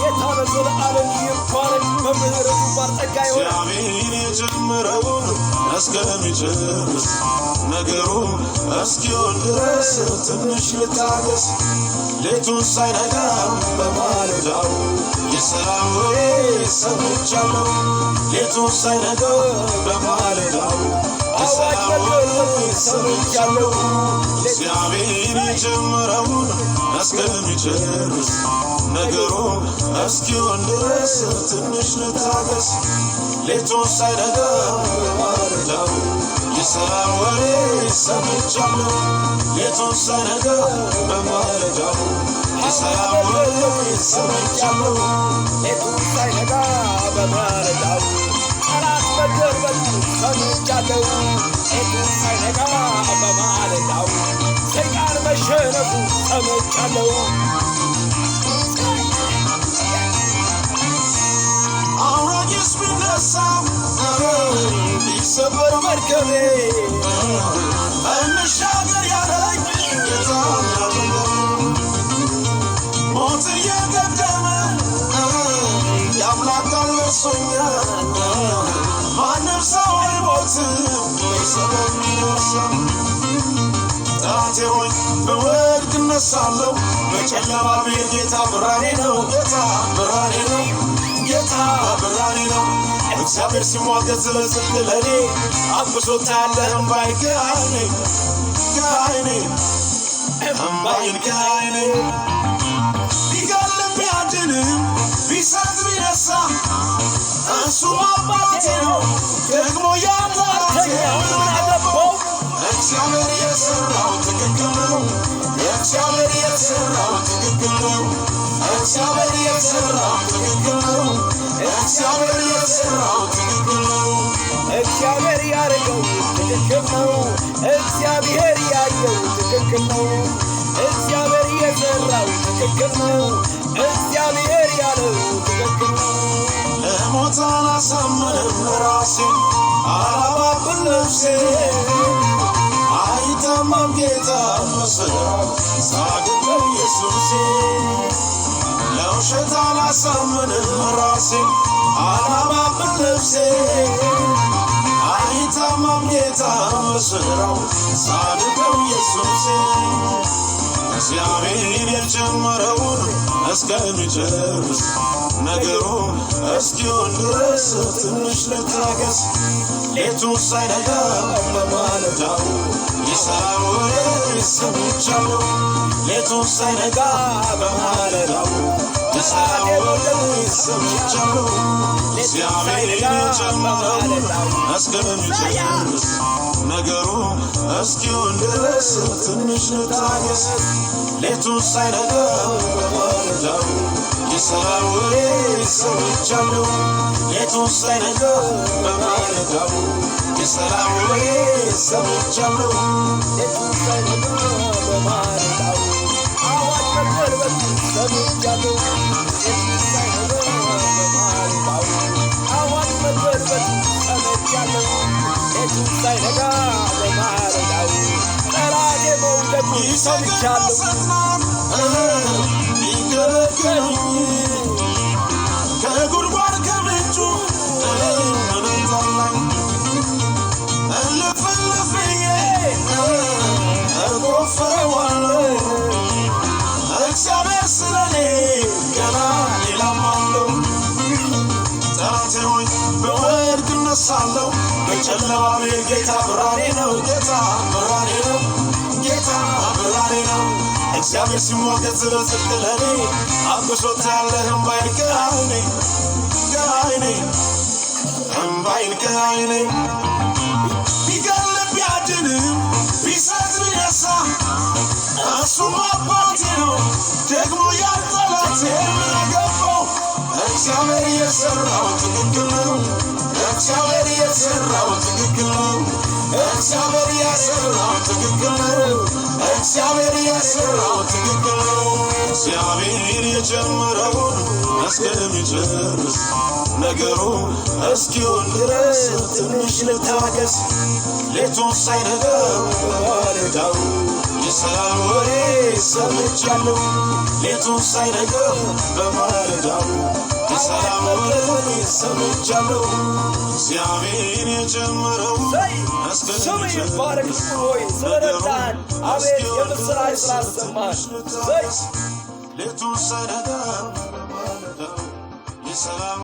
የታበዘለ ዓለም ይባረክ በምህረቱ ባርጠጋ ይሆን እግዚአብሔር የጀመረውን እስከሚጨርስ ነገሩ እስኪሆን ድረስ ትንሽ ልታገስ ሌቱን ሳይነጋ በማለዳው የሰላም ወሬ ሰምቻለሁ ሌቱን ሳይነጋ በማለዳው የሰላም ወሬ ሰምቻለሁ እግዚአብሔር የጀመረውን እስከሚጨርስ ነገሩ እስኪሆን ድረስ ትንሽ ልታገስ ሌቱን ሳይነጋ በማለዳው የሰላም ወሬ ሰምቻለሁ ሌቱን ሳይነጋ በማለዳው የሰላም ወሬ ሰምቻለሁ ሌቱን ሳይነጋ በማለዳው ጠላት መገርበቱ ሰምቻለሁ ሌቱን ሳይነጋ በማለዳው ሰይጣን መሸነፉ ሰምቻለሁ አውራጅስ ቢነሳ ቢሰበር መርከቤ እንሻገር ያለኝ ጌታ ሞት እየቀደመ የአምላክ ቃል ደርሶኛል ማንም ሰው አይሞትም ቢሰበር ቢነሳ ጠላቴ ሆይ በወድቅ እነሳለሁ በጨለማ ቤት ጌታ ብርሃኔ ነው ጌታ ብርሃኔ ነው ጌታ ብርሃኔ ነው እግዚአብሔር ሲሟገት ስለጽድቅ ለኔ አብሶታለህ እምባዬን ከዓይኔ እምባዬን ከዓይኔ ቢገድልም ቢያድንም ቢሰጥ ቢነሳ እሱ አባቴ ነው ደግሞ የአባቴ ነው እግዚአብሔር የሠራው ትክክል ነው እግዚአብሔር የሠራው ትክክል ነው እግዚአብሔር የሠራው ትክክል ነው እግዚአብሔር የሠራው ትክክል ነው እግዚአብሔር ያረገው ትክክል ነው እግዚአብሔር ያየው ትክክል ነው እግዚአብሔር የሠራው ትክክል ነው እግዚአብሔር ያለው ትክክል ነው ለሞት አላሳምንም ራሴን አላባብል ነፍሴን አይታማም ጌታ በሥራው ጻድቅ ነው ኢየሱሴ ለውሸት አላሳምንም ራሴን አላባብል ነፍሴን አይታማም ጌታ በሥራው ጻድቅ ነው ኢየሱሴ እግዚአብሔር የጀመረውን እስከሚጨርስ ነገሩ እስኪሆን ድረስ ትንሽ ልታገስ ሌቱን ሳይነጋ በማለዳው የሰላም ወሬ ሰምቻለሁ ሌቱን ሳይነጋ በማለዳው የሰላም ወሬ ሰምቻለሁ እግዚአብሔር የጀመረውን እስከሚጨርስ ነገሩ እስኪሆን ድረስ ትንሽ ልታገስ ሌቱን ሳይነጋ በማለዳው የሰላም ወሬ ሰምቻለሁ ሌቱን ሳይነጋ በማለዳው የሰላም ወሬ ሰምቻለሁ ሌቱን ሳይነጋ በማለዳው አዋጅ መገርበቱ ሰምቻለሁ ሌቱን ሳይነጋ በማለዳው አዋጅ መገርበቱ ሰምቻለሁ ሌቱን ሳይነጋ በማለዳው ጠላቴ መውደቁ ሰምቻለሁ ከጉድጓድ ከምንጩ ምንታላኝ እልፍልፍዬ እቆፍረዋለሁ እግዚአብሔር ስለኔ ገና ሌላም አለው ጠላቴ ሆይ በወድቅ እነሳለሁ በጨለማ ቤት ጌታ ብርሃኔ ነው ጌታ ብርሃኔ ነው ጌታ ብርሃኔ ነው እግዚአብሔር ሲሟገት ስለጽድቅ ለኔ አብሶታለህ እምባዬን ከዓይኔ እምባዬን ከዓይኔ ቢገድልም ቢያድንም ቢሰጥ ቢነሳ እሱም አባቴ ነው ደግሞ ያጠላቴ ምን አገባው እግዚአብሔር የሠራው ትክክል ነው እግዚአብሔር የሠራው ትክክል ነው እግዚአብሔር የሠራው ትክክል ነው እግዚአብሔር የሠራው ትክክል ነው እግዚአብሔር የጀመረውን እስከሚጨርስ ነገሩ እስኪሆን ድረስ ትንሽ ልታገስ ሌቱን ሳይነጋ በማለዳው የሰላም ወሬ ሰምቻለሁ ሌቱ ሳይነጋ በማለዳው የሰላም ወሬ ሰምቻለሁ እግዚአብሔር የጀመረው ስም ይባረክ ሆይ ስለረዳን አቤት የምስራች ስላሰማን ሌቱ ሳይነጋ በማለዳው የሰላም